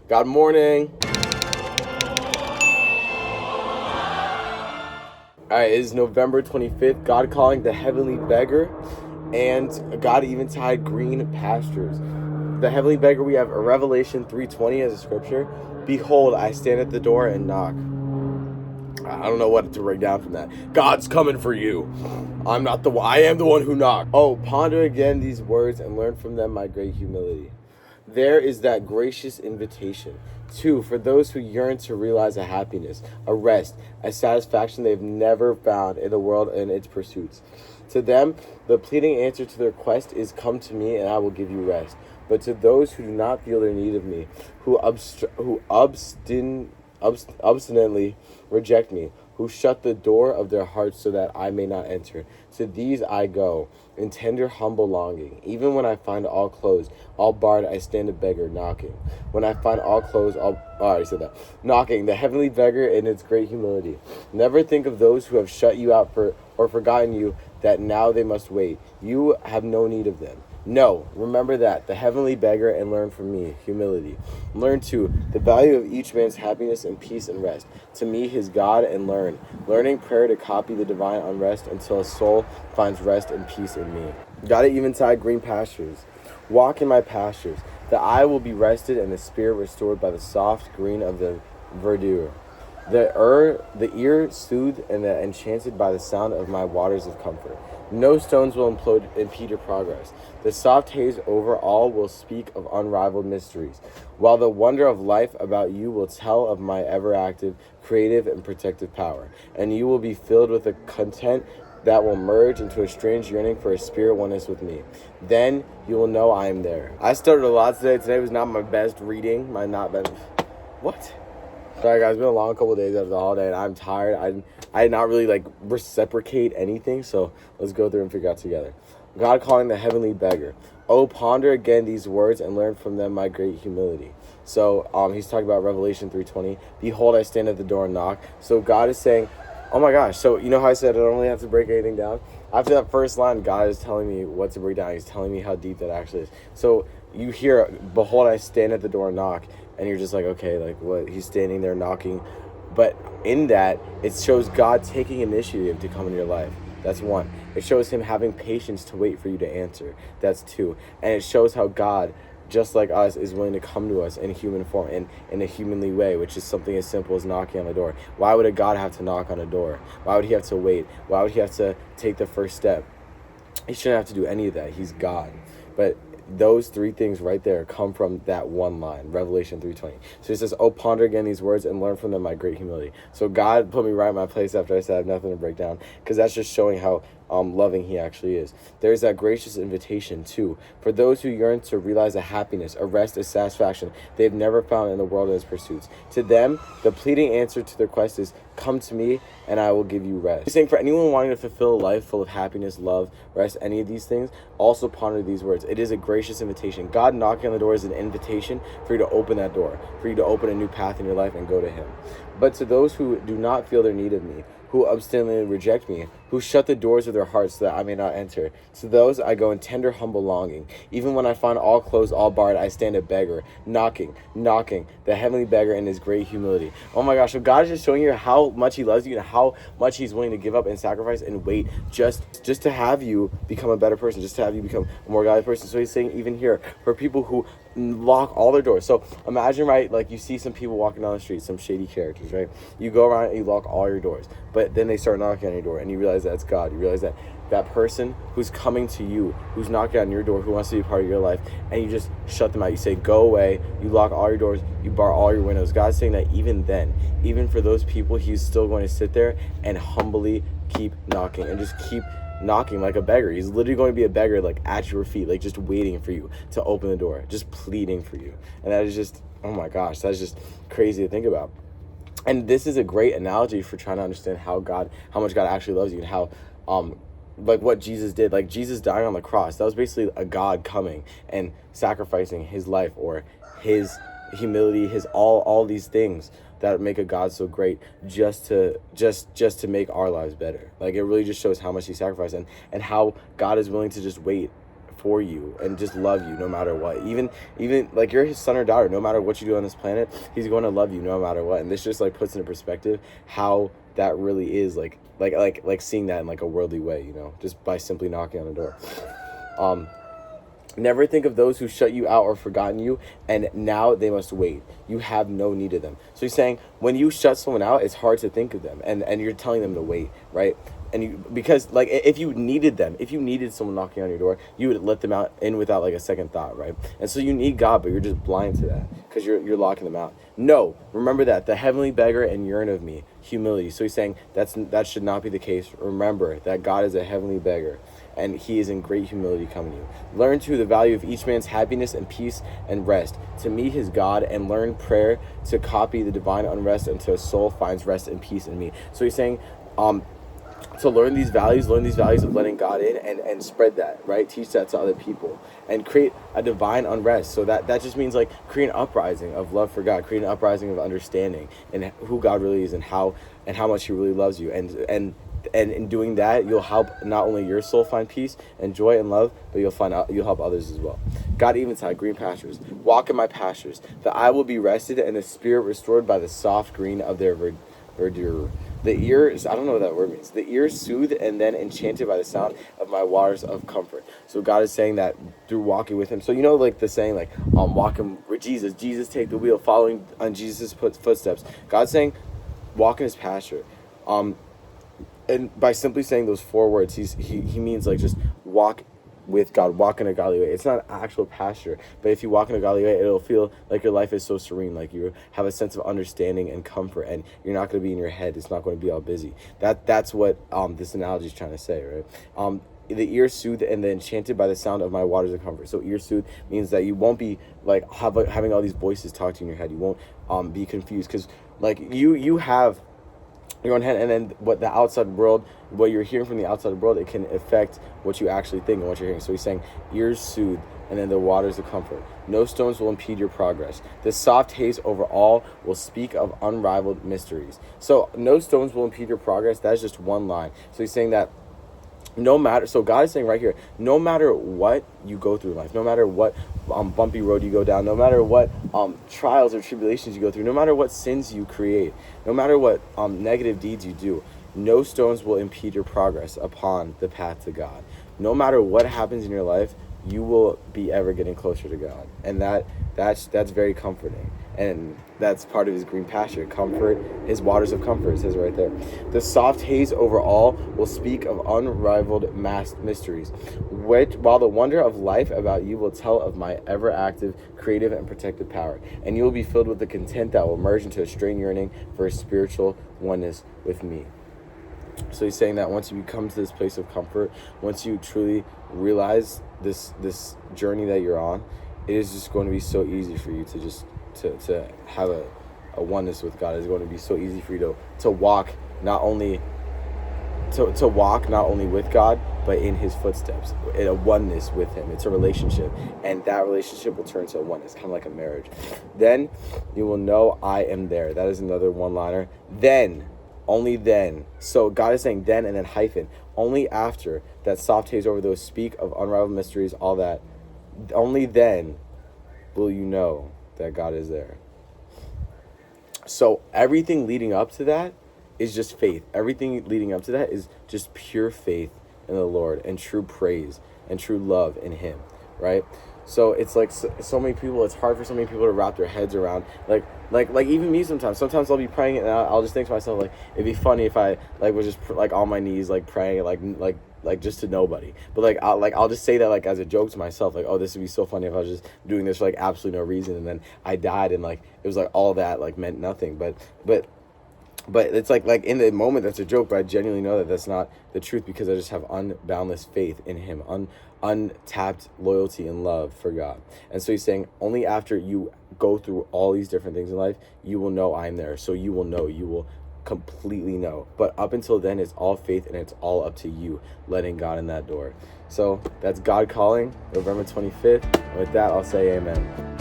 God morning. All right, it is November 25th. God calling the heavenly beggar, and God eventide green pastures. The heavenly beggar, we have a Revelation 3:20 as a scripture. Behold, I stand at the door and knock. I don't know what to break down from that. God's coming for you. I am the one who knocked. Oh, ponder again these words and learn from them my great humility. There is that gracious invitation. 2, for those who yearn to realize a happiness, a rest, a satisfaction they've never found in the world and its pursuits. To them, the pleading answer to their quest is, come to me and I will give you rest. But to those who do not feel their need of me, who obstinately reject me, who shut the door of their hearts so that I may not enter. To these I go, in tender, humble longing. Even when I find all closed, all barred, I stand a beggar, knocking. When I find all closed, I already said that. Knocking, the heavenly beggar in its great humility. Never think of those who have shut you out or forgotten you, that now they must wait. You have no need of them. No, remember that, the heavenly beggar, and learn from me, humility. Learn, too, the value of each man's happiness and peace and rest. To me, his God, and learn. Learning prayer to copy the divine unrest until a soul finds rest and peace in me. Got it eventide green pastures. Walk in my pastures. The eye will be rested and the spirit restored by the soft green of the verdure. The ear soothed and enchanted by the sound of my waters of comfort. No stones will impede your progress. The soft haze over all will speak of unrivaled mysteries, while the wonder of life about you will tell of my ever-active, creative, and protective power. And you will be filled with a content that will merge into a strange yearning for a spirit oneness with me. Then you will know I am there. I stuttered a lot today. Today was not my best reading. What? Sorry guys, it's been a long couple of days after the holiday and I'm tired. I did not really reciprocate anything, so let's go through and figure out together. God calling the heavenly beggar. Oh, ponder again these words and learn from them my great humility. So he's talking about Revelation 3:20. Behold, I stand at the door and knock. So God is saying, oh my gosh, so you know how I said I don't really have to break anything down? After that first line, God is telling me what to break down. He's telling me how deep that actually is. So you hear, behold, I stand at the door and knock. And you're just like, okay, what? He's standing there knocking. But in that, it shows God taking initiative to come into your life. That's 1. It shows him having patience to wait for you to answer. That's 2. And it shows how God, just like us, is willing to come to us in human form, in a humanly way, which is something as simple as knocking on the door. Why would a God have to knock on a door? Why would he have to wait? Why would he have to take the first step? He shouldn't have to do any of that. He's God. But those 3 things right there come from that one line, Revelation 3:20. So he says, oh, ponder again these words and learn from them my great humility. So God put me right in my place after I said I have nothing to break down, because that's just showing how loving he actually is. There's that gracious invitation too, for those who yearn to realize a happiness, a rest, a satisfaction they've never found in the world and its pursuits. To them, the pleading answer to their quest is, come to me and I will give you rest. He's saying for anyone wanting to fulfill a life full of happiness, love, rest, any of these things, also ponder these words. It is a gracious invitation. God knocking on the door is an invitation for you to open that door, for you to open a new path in your life and go to him. But to those who do not feel their need of me, who obstinately reject me, who shut the doors of their hearts so that I may not enter. To those I go in tender, humble longing. Even when I find all closed, all barred, I stand a beggar, knocking, the heavenly beggar in his great humility. Oh my gosh, so God is just showing you how much he loves you and how much he's willing to give up and sacrifice and wait just to have you become a better person, just to have you become a more godly person. So he's saying even here, for people who lock all their doors. So imagine, right, you see some people walking down the street, some shady characters, right? You go around and you lock all your doors, but then they start knocking on your door and you realize that's God. You realize that person who's coming to you, who's knocking on your door, who wants to be part of your life, and you just shut them out. You say, go away. You lock all your doors. You bar all your windows. God's saying that even then, even for those people, he's still going to sit there and humbly keep knocking and just keep knocking like a beggar. He's literally going to be a beggar at your feet, just waiting for you to open the door, just pleading for you. And that is just, oh my gosh, that's just crazy to think about. And this is a great analogy for trying to understand how much God actually loves you, and how what Jesus did. Jesus dying on the cross, that was basically a God coming and sacrificing his life, or his humility, his all these things that make a God so great, just to make our lives better. It really just shows how much he sacrificed, and how God is willing to just wait for you and just love you no matter what. Even like you're his son or daughter, no matter what you do on this planet, he's going to love you no matter what. And this just like puts into perspective how that really is like seeing that in like a worldly way, you know, just by simply knocking on the door. Never think of those who shut you out or forgotten you, and now they must wait. You have no need of them. So he's saying when you shut someone out, it's hard to think of them, and you're telling them to wait, right? And because like if you needed someone knocking on your door, you would let them out in without like a second thought, right? And so you need God, but you're just blind to that because you're locking them out. No, remember that the heavenly beggar and yearn of me, humility. So he's saying that should not be the case. Remember that God is a heavenly beggar, and he is in great humility coming to you. Learn to the value of each man's happiness and peace and rest, to meet his God, and learn prayer to copy the divine unrest until his soul finds rest and peace in me. So he's saying, to learn these values of letting God in and spread that, right? Teach that to other people and create a divine unrest. So that just means like create an uprising of love for God, create an uprising of understanding and who God really is and how much he really loves you. And in doing that, you'll help not only your soul find peace and joy and love, but you'll help others as well. God Eventide, green pastures. Walk in my pastures. The eye will be rested and the spirit restored by the soft green of their verdure. The ear is, I don't know what that word means. The ear soothed and then enchanted by the sound of my waters of comfort. So God is saying that through walking with him. So you know, like the saying, like walking with Jesus take the wheel, following on Jesus' footsteps. God's saying walk in his pasture. And by simply saying those 4 words, he means like just walk with God, walk in a godly way. It's not actual pasture, but if you walk in a godly way, it'll feel like your life is so serene, like you have a sense of understanding and comfort, and you're not going to be in your head. It's not going to be all busy. That's what this analogy is trying to say, right? The ear soothed and then enchanted by the sound of my waters of comfort. So ear soothed means that you won't be like having all these voices talk to you in your head. You won't be confused because like you have your own head, and then what you're hearing from the outside world, it can affect what you actually think and what you're hearing. So he's saying ears soothed and then the waters of comfort. No stones will impede your progress. The soft haze over all will speak of unrivaled mysteries. So no stones will impede your progress. That's just one line. So he's saying that so God is saying right here, no matter what you go through in life, no matter what bumpy road you go down, no matter what trials or tribulations you go through, no matter what sins you create, no matter what negative deeds you do, no stones will impede your progress upon the path to God. No matter what happens in your life, you will be ever getting closer to God. And that's very comforting. And that's part of his green pasture, comfort, his waters of comfort, it says right there. The soft haze over all will speak of unrivaled mysteries, while the wonder of life about you will tell of my ever-active, creative, and protective power. And you will be filled with the content that will merge into a strange yearning for a spiritual oneness with me. So he's saying that once you come to this place of comfort, once you truly realize this journey that you're on, it is just going to be so easy for you to just to have a oneness with God. It's going to be so easy for you to walk not only with God, but in his footsteps, in a oneness with him. It's a relationship, and that relationship will turn to a oneness, kind of like a marriage. Then you will know I am there. That is another one-liner. Then, only then. So God is saying then and then hyphen. Only after that soft haze over those speak of unrivaled mysteries, all that. Only then will you know that God is there. So everything leading up to that is just faith. Everything leading up to that is just pure faith in the Lord and true praise and true love in him, right? So it's like so many people, it's hard for so many people to wrap their heads around, like even me sometimes I'll be praying and I'll just think to myself, like, it'd be funny if I was just like on my knees, like praying, like just to nobody, but I'll just say that like as a joke to myself, like, oh, this would be so funny if I was just doing this for like absolutely no reason, and then I died and like it was like all that like meant nothing, but it's like in the moment that's a joke, but I genuinely know that that's not the truth, because I just have unboundless faith in him, untapped loyalty and love for God. And so he's saying only after you go through all these different things in life, you will know I'm there. So you will completely know. But up until then, it's all faith, and it's all up to you letting God in that door. So that's God Calling, November 25th. And with that, I'll say amen.